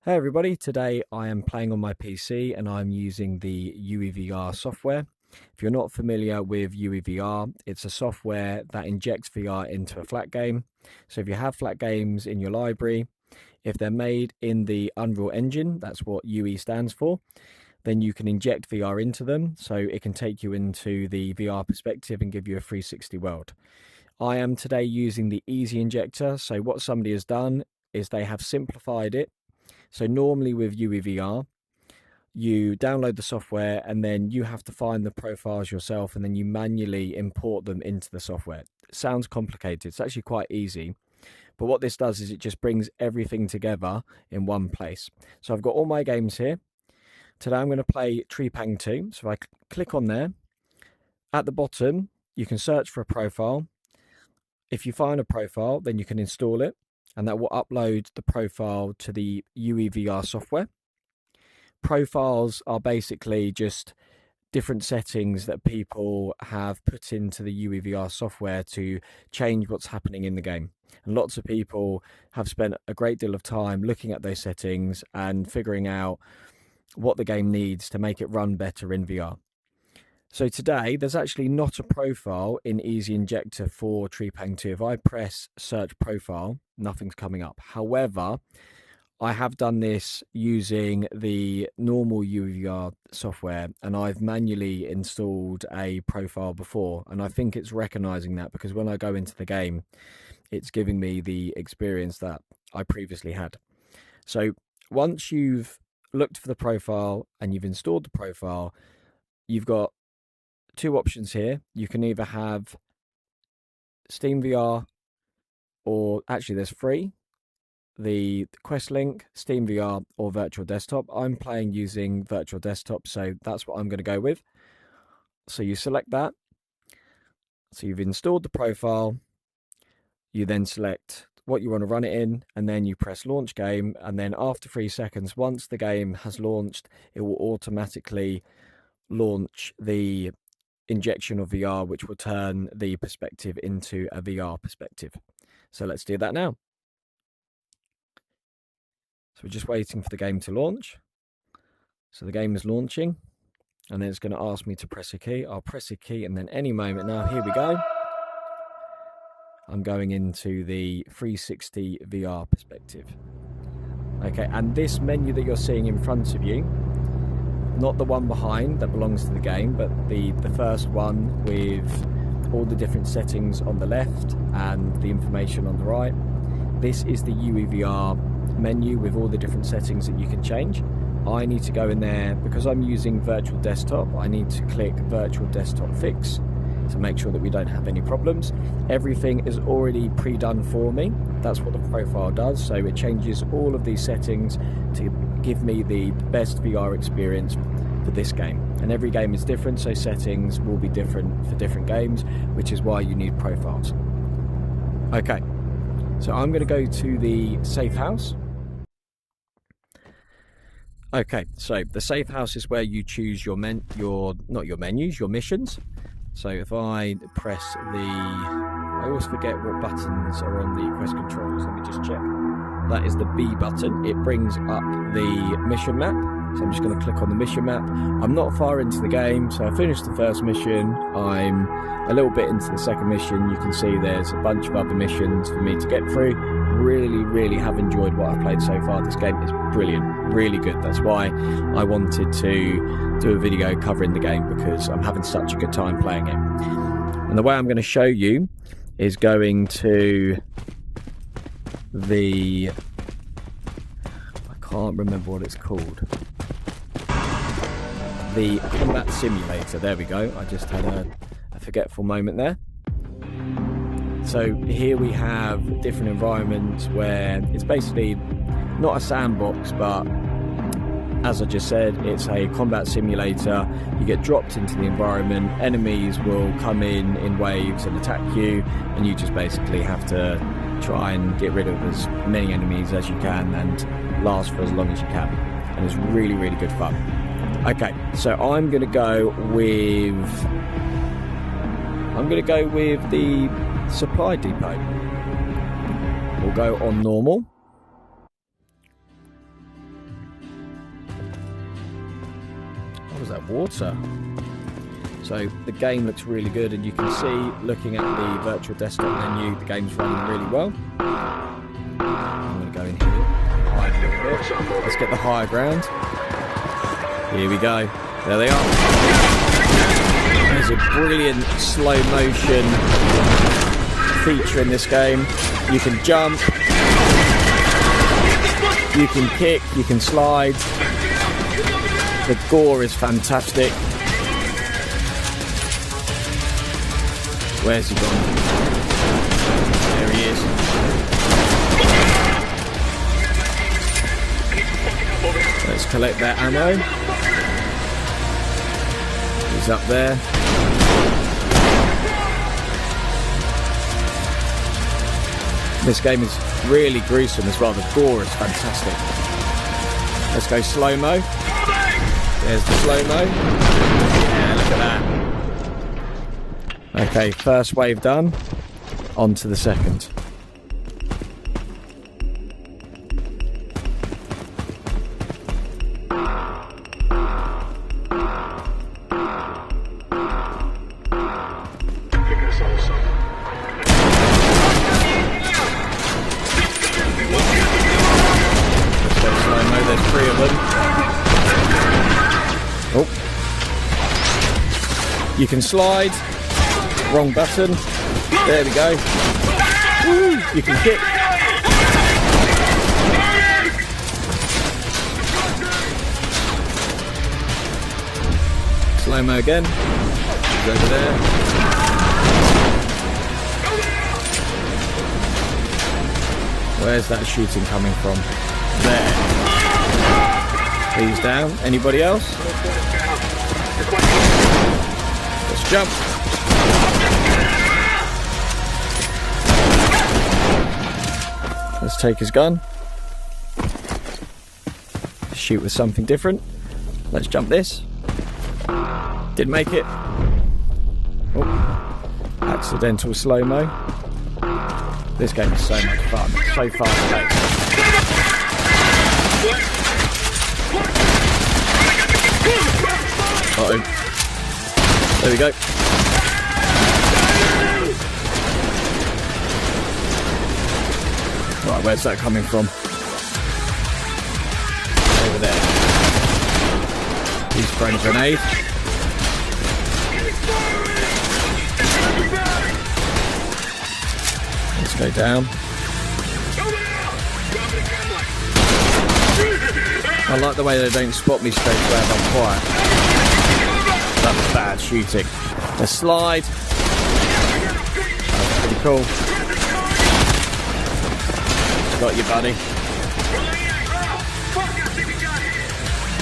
Hey everybody, today I am playing on my PC and I'm using the UEVR software. If you're not familiar with UEVR, it's a software that injects VR into a flat game. So if you have flat games in your library, if they're made in the Unreal Engine, that's what UE stands for, then you can inject VR into them so it can take you into the VR perspective and give you a 360 world. I am today using the Easy Injector. So what somebody has done is they have simplified it. So normally with UEVR, you download the software and then you have to find the profiles yourself and then you manually import them into the software. It sounds complicated. It's actually quite easy. But what this does is it just brings everything together in one place. So I've got all my games here. Today I'm going to play Trepang2. So if I click on there, at the bottom, you can search for a profile. If you find a profile, then you can install it, and that will upload the profile to the UEVR software. Profiles are basically just different settings that people have put into the UEVR software to change what's happening in the game. And lots of people have spent a great deal of time looking at those settings and figuring out what the game needs to make it run better in VR. So today, there's actually not a profile in Easy Injector for Trepang2. If I press search profile, nothing's coming up. However, I have done this using the normal UEVR software and I've manually installed a profile before, and I think it's recognizing that because when I go into the game, it's giving me the experience that I previously had. So once you've looked for the profile and you've installed the profile, you've got two options here. You can either have Steam VR, or actually there's three: the Quest Link, Steam VR, or Virtual Desktop. I'm playing using Virtual Desktop, so that's what I'm going to go with. So you select that. So you've installed the profile. You then select what you want to run it in, and then you press launch game, and then after 3 seconds, once the game has launched, it will automatically launch the injection of VR, which will turn the perspective into a VR perspective. So let's do that now. So we're just waiting for the game to launch. So the game is launching, and then it's going to ask me to press a key. I'll press a key, and then any moment now, here we go. I'm going into the 360 VR perspective. Okay, and this menu that you're seeing in front of you, not the one behind that belongs to the game, but the first one with all the different settings on the left and the information on the right. This is the UEVR menu with all the different settings that you can change. I need to go in there because I'm using Virtual Desktop. I need to click Virtual Desktop Fix to make sure that we don't have any problems. Everything is already pre-done for me. That's what the profile does. So it changes all of these settings to give me the best VR experience for this game. And every game is different, so settings will be different for different games, which is why you need profiles. Okay, so I'm going to go to the safe house. Okay, so the safe house is where you choose your missions. So if I press I always forget what buttons are on the Quest controllers. Let me just check. That is the B button. It brings up the mission map. So I'm just going to click on the mission map. I'm not far into the game, so I finished the first mission. I'm a little bit into the second mission. You can see there's a bunch of other missions for me to get through. Really have enjoyed what I've played so far. This game is brilliant, really good. That's why I wanted to do a video covering the game, because I'm having such a good time playing it. And the way I'm going to show you is going to I can't remember what it's called. The combat simulator. There we go. I just had a forgetful moment there. So here we have different environments where it's basically not a sandbox, but as I just said, it's a combat simulator. You get dropped into the environment, enemies will come in waves and attack you, and you just basically have to try and get rid of as many enemies as you can and last for as long as you can. And it's really good fun. Okay, so I'm going to go with the supply depot. We'll go on normal. What was that, water? So the game looks really good, and you can see, looking at the virtual desktop menu, the game's running really well. I'm going to go in here, hide a little bit. Let's get the higher ground. Here we go. There they are. There's a brilliant slow motion feature in this game. You can jump, you can kick, you can slide. The gore is fantastic. Where's he gone? There he is. Let's collect that ammo. He's up there. This game is really gruesome as well. The gore is fantastic. Let's go slow-mo. There's the slow-mo. Yeah, look at that. Okay, first wave done. On to the second. Let's go slow-mo, there's 3 of them. Oh. You can slide. Wrong button. There we go. Woo! You can kick. Slow-mo again. He's over there. Where's that shooting coming from? There. He's down. Anybody else? Let's jump. Let's take his gun. Shoot with something different. Let's jump this. Didn't make it. Oh. Accidental slow-mo. This game is so much fun. So fast-paced. Uh-oh. There we go. Right, where's that coming from? Over there. He's throwing a grenade. Let's go down. I like the way they don't spot me straight away if I'm quiet. That's bad shooting. A slide. That's pretty cool. Got you, buddy.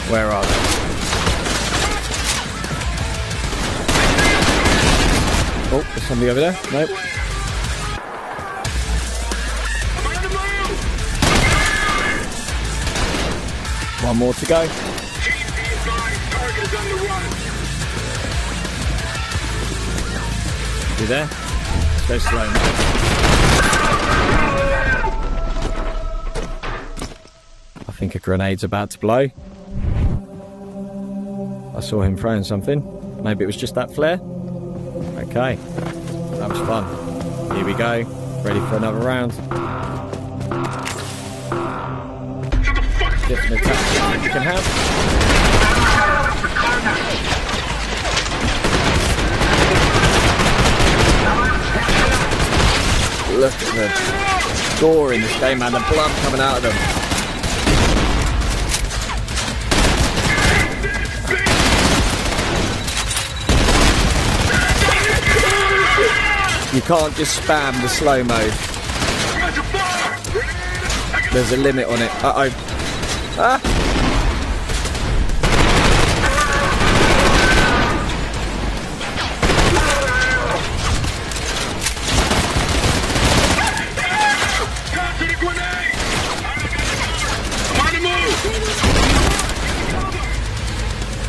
Where are they? Oh, there's somebody over there. Nope. One more to go. You there? Let's go slow now. I think a grenade's about to blow. I saw him throwing something. Maybe it was just that flare. Okay, that was fun. Here we go, ready for another round. Different attacks you can have. Look at the gore in this game and the blood coming out of them. You can't just spam the slow mode. There's a limit on it. Uh-oh. Ah!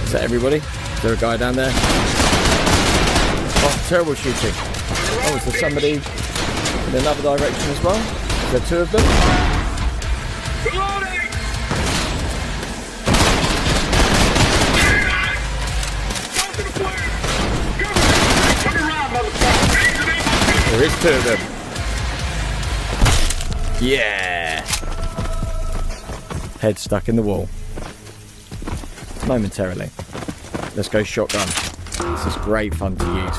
Is that everybody? Is there a guy down there? Oh, terrible shooting. Oh, is there somebody in another direction as well? Is there 2 of them? is 2 of them. Yeah. Head stuck in the wall. Momentarily. Let's go shotgun. This is great fun to use.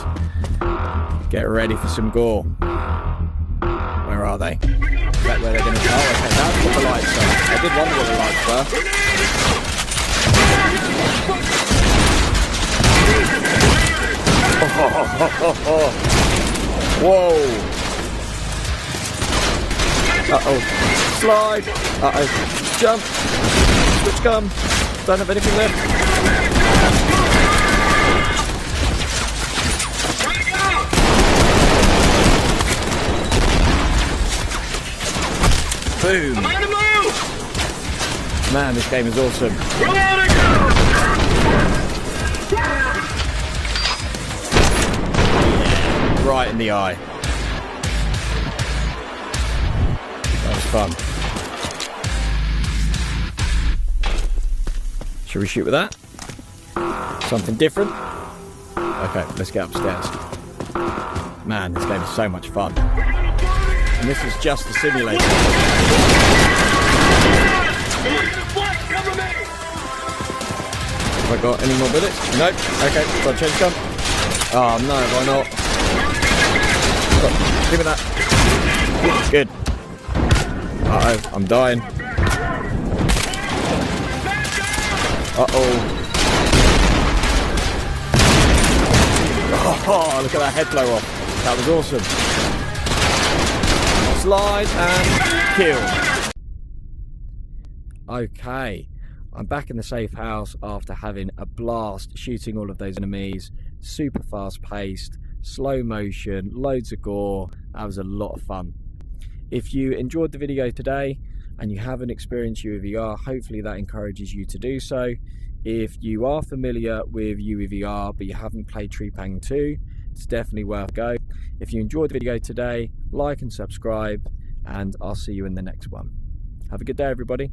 Get ready for some gore. Where are they? Is that where they're going to go? Oh, okay, that's what the lights are. I did wonder what the lights were. Whoa! Uh-oh. Slide! Uh-oh. Jump! Switch gun! Don't have anything left. Boom! Man, this game is awesome. Right in the eye. That was fun. Should we shoot with that? Something different? Okay, let's get upstairs. Man, this game is so much fun. And this is just a simulator. Have I got any more bullets? Nope. Okay, got a change gun. Oh no, why not? Give me that. Good. Uh-oh, I'm dying. Uh-oh. Oh, look at that head blow off. That was awesome. Slide and kill. Okay, I'm back in the safe house after having a blast shooting all of those enemies. Super fast paced, slow motion, loads of gore. That was a lot of fun. If you enjoyed the video today and you haven't experienced UEVR, hopefully that encourages you to do so. If you are familiar with UEVR but you haven't played Trepang2, it's definitely worth a go. If you enjoyed the video today, like and subscribe, and I'll see you in the next one. Have a good day, everybody.